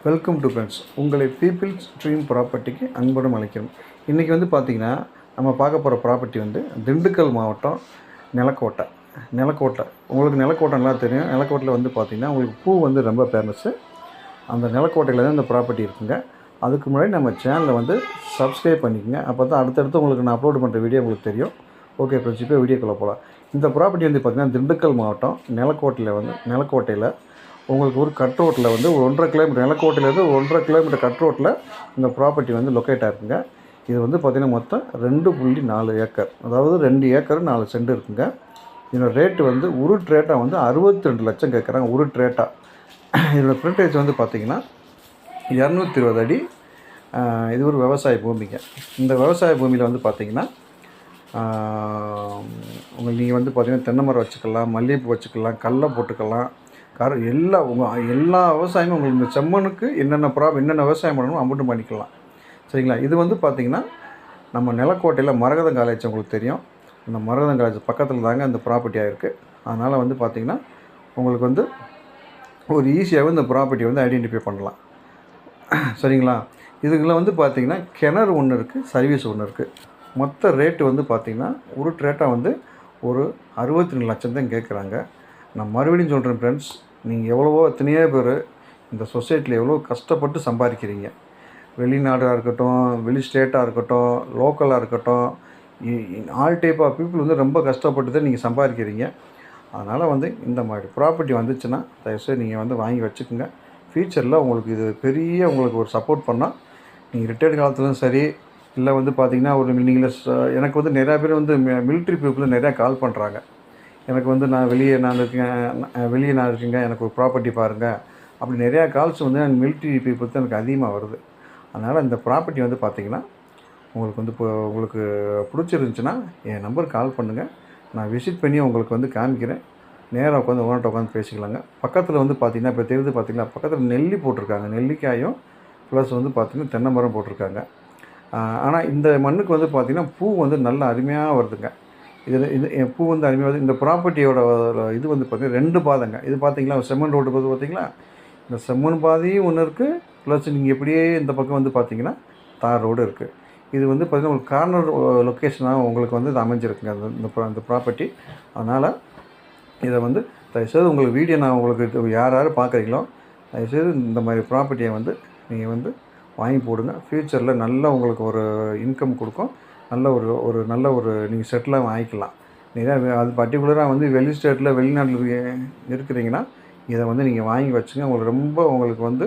Welcome to friends. உங்களை peoples dream ப்ராப்பர்ட்டிக்கு அன்புடன் அழைக்கிறோம். இன்றைக்கி வந்து பார்த்திங்கன்னா நம்ம பார்க்க போகிற ப்ராப்பர்ட்டி வந்து திண்டுக்கல் மாவட்டம் நிலக்கோட்டை. உங்களுக்கு நிலக்கோட்டை நல்லா தெரியும். நிலக்கோட்டையில் வந்து பார்த்திங்கன்னா உங்களுக்கு பூ வந்து ரொம்ப ஃபேமஸ்ஸு. அந்த நிலக்கோட்டையில் தான் இந்த ப்ராப்பர்ட்டி இருக்குங்க. அதுக்கு முன்னாடி நம்ம சேனலை வந்து சப்ஸ்கிரைப் பண்ணிக்கோங்க. அப்போ தான் அடுத்தடுத்து உங்களுக்கு நான் அப்லோட் பண்ணுற வீடியோ உங்களுக்கு தெரியும். ஓகே ஃப்ரெண்ட்ஸ், இப்போ வீடியோக்குள்ளே போகலாம். இந்த ப்ராப்பர்ட்டி வந்து பார்த்திங்கன்னா திண்டுக்கல் மாவட்டம் நிலக்கோட்டையில் உங்களுக்கு ஒரு கட் ரோட்டில் வந்து ஒரு 1.5 கிலோமீட்டர், நிலக்கோட்டையிலேருந்து 1.5 கிலோமீட்டர் கட் ரோட்டில் இந்த ப்ராப்பர்ட்டி வந்து லொக்கேட் ஆகிருக்குங்க. இது வந்து பார்த்திங்கன்னா மொத்தம் 2.4 ஏக்கர், அதாவது 2 ஏக்கர் 4 சென்ட் இருக்குங்க. இதோட ரேட்டு வந்து ஒரு ரேட்டாக வந்து 62 லட்சம் கேட்குறாங்க. ஒரு ரேட்டாக. இதோட ஃப்ரண்டேஜ் வந்து பார்த்திங்கன்னா 220 அடி. இது ஒரு விவசாய பூமிங்க. இந்த விவசாய பூமியில் வந்து பார்த்திங்கன்னா உங்களுக்கு நீங்கள் வந்து பார்த்திங்கன்னா தென்னை மரம் வச்சுக்கலாம், மல்லிகைப்பூ வச்சுக்கலாம், கடலை போட்டுக்கலாம், எல்லா விவசாயமும் உங்களுக்கு இந்த செம்மண்ணுக்கு என்னென்ன விவசாயம் பண்ணணுமோ அம்பட்டும் பண்ணிக்கலாம். சரிங்களா? இது வந்து பார்த்திங்கன்னா நம்ம நிலக்கோட்டையில் மரகதம் காலேஜ் உங்களுக்கு தெரியும். அந்த மரகதம் காலேஜ் பக்கத்தில் தாங்க இந்த ப்ராப்பர்ட்டியாக இருக்குது. அதனால் வந்து பார்த்திங்கன்னா உங்களுக்கு வந்து ஒரு ஈஸியாகவே இந்த ப்ராப்பர்ட்டி வந்து ஐடென்டிஃபை பண்ணலாம். சரிங்களா? இதுக்குள்ள வந்து பார்த்திங்கன்னா கிணறு ஒன்று இருக்குது, சர்வீஸ் ஒன்று இருக்குது. மொத்த ரேட்டு வந்து பார்த்திங்கன்னா ஒரு ரேட்டாக வந்து ஒரு 62 லட்சம் தான் கேட்குறாங்க. நான் மறுபடியும் சொல்கிறேன் ஃப்ரெண்ட்ஸ், நீங்கள் எத்தனையோ பேர் இந்த சொசைட்டியில் எவ்வளோ கஷ்டப்பட்டு சம்பாதிக்கிறீங்க. வெளிநாடாக இருக்கட்டும், வெளி ஸ்டேட்டாக இருக்கட்டும், லோக்கலாக இருக்கட்டும், ஆல் டைப் ஆஃப் பீப்புள் வந்து ரொம்ப கஷ்டப்பட்டு தான் நீங்கள் சம்பாதிக்கிறீங்க. அதனால் வந்து இந்த மாதிரி ப்ராப்பர்ட்டி வந்துச்சுன்னா தயவுசெய்து நீங்கள் வந்து வாங்கி வச்சுக்கோங்க. ஃப்யூச்சரில் உங்களுக்கு இது உங்களுக்கு ஒரு சப்போர்ட் பண்ணால் நீங்கள் ரிட்டையர்டு காலத்துலையும் சரி, இல்லை வந்து பார்த்திங்கன்னா எனக்கு வந்து நிறையா பேர் வந்து மிலிட்ரி பீப்புள் நிறையா கால் பண்ணுறாங்க. எனக்கு வந்து நான் வெளியே நான் இருக்கேங்க, எனக்கு ஒரு ப்ராப்பர்ட்டி பாருங்கள் அப்படி நிறையா கால்ஸ் வந்து மிலிட்ரி பீப்புள் தான் எனக்கு அதிகமாக வருது. அதனால் இந்த ப்ராப்பர்ட்டி வந்து பார்த்திங்கன்னா உங்களுக்கு வந்து உங்களுக்கு பிடிச்சிருந்துச்சின்னா என் நம்பருக்கு கால் பண்ணுங்கள். நான் விசிட் பண்ணி உங்களுக்கு வந்து காமிக்கிறேன். நேராக உட்காந்து ஓனர்கிட்ட உட்காந்து பேசிக்கலாங்க. பக்கத்தில் வந்து பார்த்திங்கன்னா இப்போ தெரிஞ்சு பார்த்திங்கன்னா பக்கத்தில் நெல்லி போட்டிருக்காங்க. நெல்லிக்காயும் ப்ளஸ் வந்து பார்த்திங்கன்னா தென்னை மரம் போட்டிருக்காங்க. ஆனால் இந்த மண்ணுக்கு வந்து பார்த்திங்கன்னா பூ வந்து நல்ல அருமையாக வருதுங்க. இது பூ வந்து அருமையாக வருது. இந்த ப்ராப்பர்ட்டியோட இது வந்து பார்த்திங்கன்னா 2 பாதைங்க. இது பார்த்திங்களா செம்மண் ரோடு போது பார்த்திங்களா, இந்த செம்மண் பாதையும் ஒன்று இருக்குது, ப்ளஸ் நீங்கள் இப்படியே இந்த பக்கம் வந்து பார்த்திங்கன்னா தார் ரோடு இருக்குது. இது வந்து பார்த்திங்கன்னா உங்களுக்கு கார்னர் லொக்கேஷனாக உங்களுக்கு வந்து இது அமைஞ்சிருக்குங்க இந்த ப்ராப்பர்ட்டி. அதனால் இதை வந்து தயவுசெய்து உங்களுக்கு வீடியோ நான் உங்களுக்கு யார் பார்க்குறீங்களோ தயவுசெய்து இந்த மாதிரி ப்ராப்பர்ட்டியை வந்து நீங்கள் வந்து வாங்கி போடுங்க. ஃப்யூச்சரில் நல்ல உங்களுக்கு ஒரு இன்கம் கொடுக்கும். நல்ல ஒரு நீங்கள் செட்டிலாக வாங்கிக்கலாம். நீங்கள் அது பர்டிகுலராக வந்து வெளிநாட்டில் இருக்கிறீங்கன்னா இதை வந்து நீங்கள் வாங்கி வச்சுங்க. உங்களுக்கு வந்து